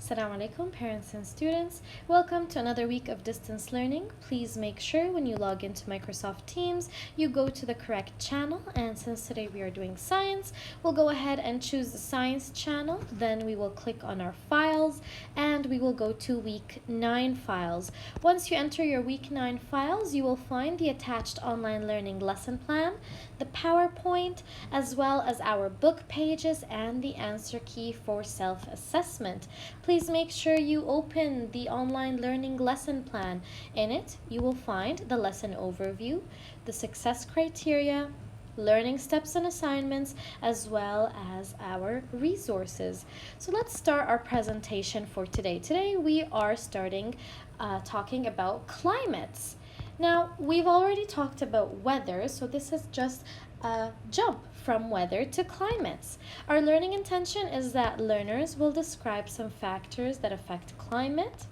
Assalamu alaikum, parents and students. Welcome to another week of distance learning. Please make sure when you log into Microsoft Teams, you go to the correct channel. And since today we are doing science, we'll go ahead and choose the science channel. Then we will click on our files and we will go to week 9 files. Once you enter your week 9 files, you will find the attached online learning lesson plan, the PowerPoint, as well as our book pages and the answer key for self-assessment. Please make sure you open the online learning lesson plan. In it, you will find the lesson overview, the success criteria, learning steps and assignments, as well as our resources. So let's start our presentation for today. Today we are starting talking about climates. Now, we've already talked about weather, so this is just a jump from weather to climates. Our learning intention is that learners will describe some factors that affect climate.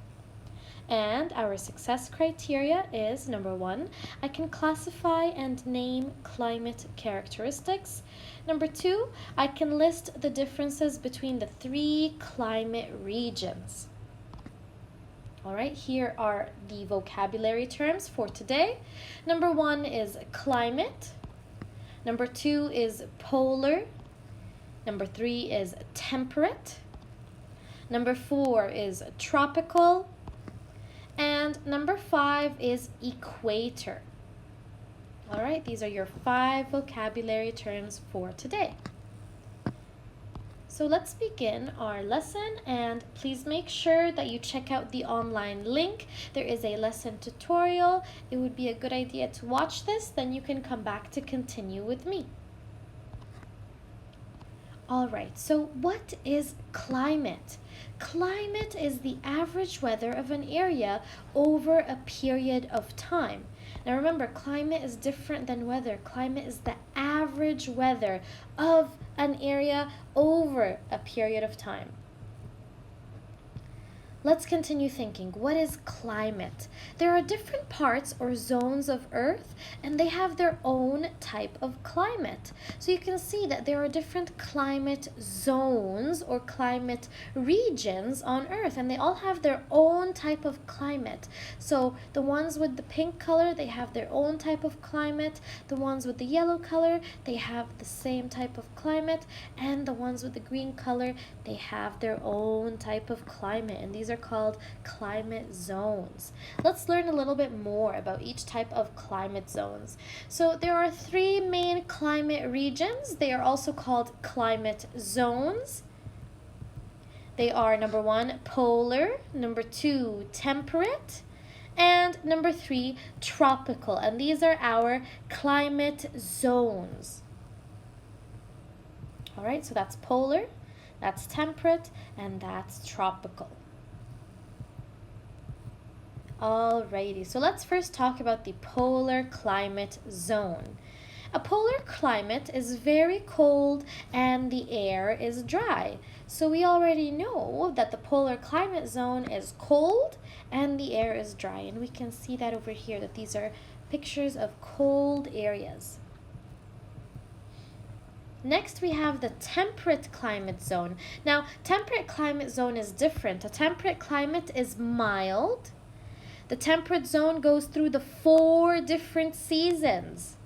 And our success criteria is, number 1, I can classify and name climate characteristics. Number 2, I can list the differences between the 3 climate regions. All right, here are the vocabulary terms for today. Number 1 is climate. Number 2 is polar. Number 3 is temperate. Number 4 is tropical. And number 5 is equator. All right, these are your 5 vocabulary terms for today. So let's begin our lesson, and please make sure that you check out the online link. There is a lesson tutorial. It would be a good idea to watch this, then you can come back to continue with me. All right, so what is climate? Climate is the average weather of an area over a period of time. Now remember, climate is different than weather. Climate is the average weather of an area over a period of time. Let's continue thinking. What is climate? There are different parts or zones of Earth, and they have their own type of climate. So you can see that there are different climate zones or climate regions on Earth, and they all have their own type of climate. So the ones with the pink color, they have their own type of climate. The ones with the yellow color, they have the same type of climate. And the ones with the green color, they have their own type of climate. And these are called climate zones. Let's learn a little bit more about each type of climate zones. So there are 3 main climate regions. They are also called climate zones. They are number 1, polar, number 2, temperate, and number 3, tropical. And these are our climate zones. All right, so that's polar, that's temperate, and that's tropical. Alrighty, so let's first talk about the polar climate zone. A polar climate is very cold and the air is dry. So we already know that the polar climate zone is cold and the air is dry. And we can see that over here, that these are pictures of cold areas. Next, we have the temperate climate zone. Now, temperate climate zone is different. A temperate climate is mild. The temperate zone goes through the 4 different seasons.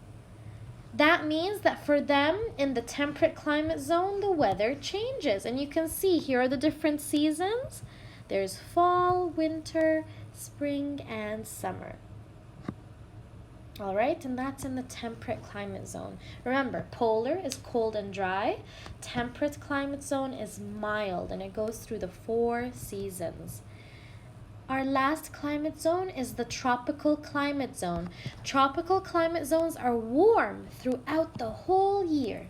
That means that for them, in the temperate climate zone, the weather changes. And you can see here are the different seasons. There's fall, winter, spring, and summer. All right, and that's in the temperate climate zone. Remember, polar is cold and dry. Temperate climate zone is mild, and it goes through the 4 seasons. Our last climate zone is the tropical climate zone. Tropical climate zones are warm throughout the whole year.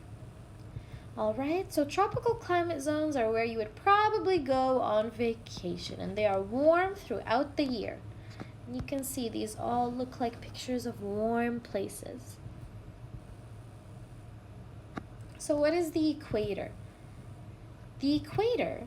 All right, so tropical climate zones are where you would probably go on vacation, and they are warm throughout the year. And you can see these all look like pictures of warm places. So what is the equator? The equator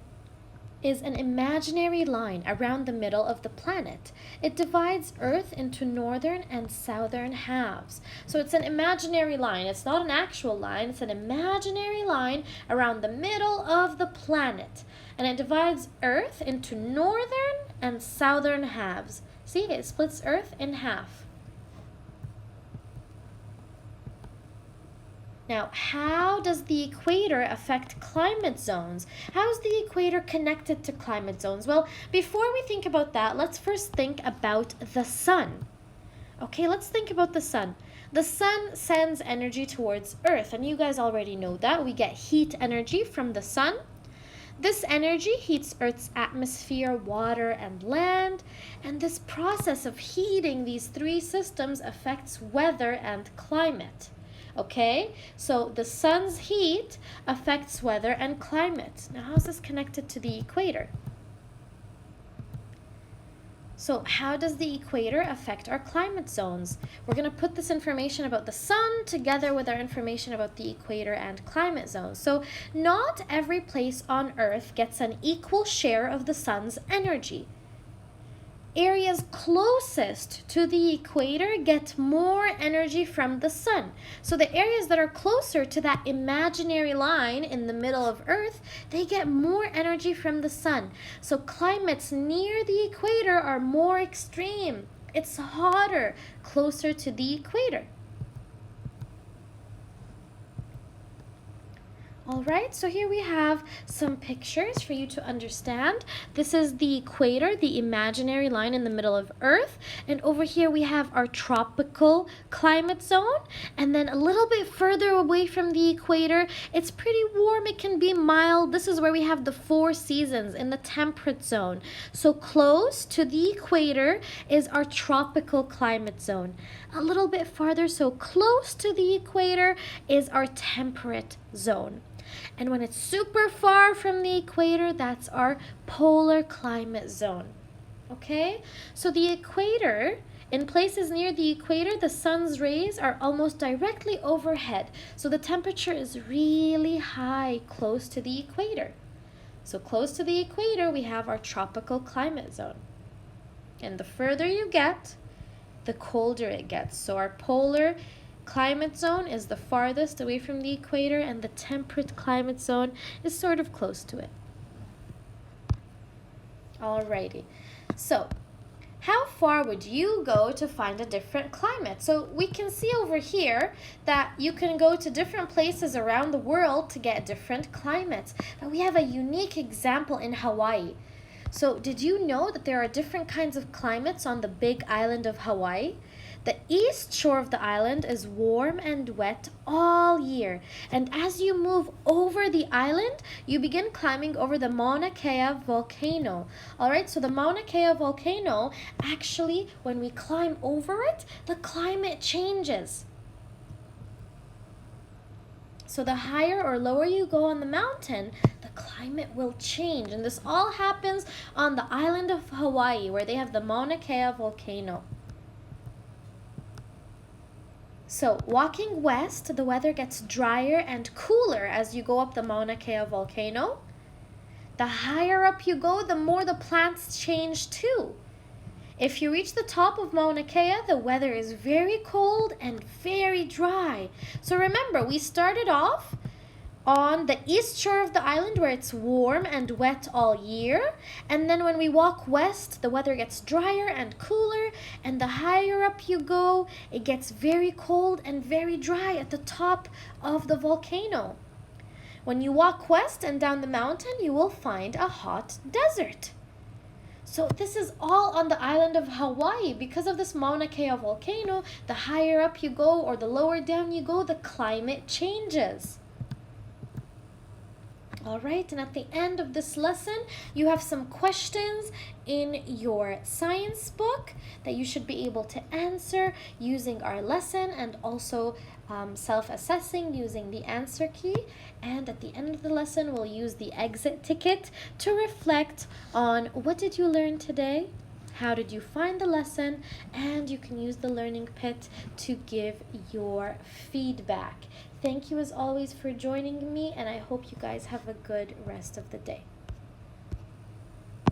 is an imaginary line around the middle of the planet. It divides Earth into northern and southern halves. So it's an imaginary line. It's not an actual line. It's an imaginary line around the middle of the planet. And it divides Earth into northern and southern halves. See, it splits Earth in half. Now, how does the equator affect climate zones? How is the equator connected to climate zones? Well, before we think about that, let's first think about the sun. Okay, let's think about the sun. The sun sends energy towards Earth, and you guys already know that. We get heat energy from the sun. This energy heats Earth's atmosphere, water, and land, and this process of heating these three systems affects weather and climate. Okay, so the sun's heat affects weather and climate. Now, how is this connected to the equator? So how does the equator affect our climate zones? We're going to put this information about the sun together with our information about the equator and climate zones. So not every place on Earth gets an equal share of the sun's energy. Areas closest to the equator get more energy from the sun. So the areas that are closer to that imaginary line in the middle of Earth, they get more energy from the sun. So climates near the equator are more extreme. It's hotter closer to the equator. Alright, so here we have some pictures for you to understand. This is the equator, the imaginary line in the middle of Earth. And over here we have our tropical climate zone. And then a little bit further away from the equator, it's pretty warm, it can be mild. This is where we have the 4 seasons in the temperate zone. So close to the equator is our tropical climate zone. A little bit farther, so close to the equator, is our temperate zone. And when it's super far from the equator, that's our polar climate zone. Okay? So the equator, in places near the equator, the sun's rays are almost directly overhead. So the temperature is really high close to the equator. So close to the equator, we have our tropical climate zone. And the further you get, the colder it gets. So our polar climate zone is the farthest away from the equator, and the temperate climate zone is sort of close to it. Alrighty, so how far would you go to find a different climate? So we can see over here that you can go to different places around the world to get different climates. But we have a unique example in Hawaii. So did you know that there are different kinds of climates on the big island of Hawaii? The east shore of the island is warm and wet all year. And as you move over the island, you begin climbing over the Mauna Kea Volcano. Alright, so the Mauna Kea Volcano, actually, when we climb over it, the climate changes. So the higher or lower you go on the mountain, the climate will change. And this all happens on the island of Hawaii, where they have the Mauna Kea Volcano. So walking west, the weather gets drier and cooler as you go up the Mauna Kea Volcano. The higher up you go, the more the plants change too. If you reach the top of Mauna Kea, the weather is very cold and very dry. So remember, we started off on the east shore of the island where it's warm and wet all year. And then when we walk west, the weather gets drier and cooler. And the higher up you go, it gets very cold and very dry at the top of the volcano. When you walk west and down the mountain, you will find a hot desert. So this is all on the island of Hawaii. Because of this Mauna Kea volcano, the higher up you go or the lower down you go, the climate changes. Alright, and at the end of this lesson, you have some questions in your science book that you should be able to answer using our lesson, and also self-assessing using the answer key. And at the end of the lesson, we'll use the exit ticket to reflect on what did you learn today, how did you find the lesson, and you can use the learning pit to give your feedback. Thank you as always for joining me, and I hope you guys have a good rest of the day.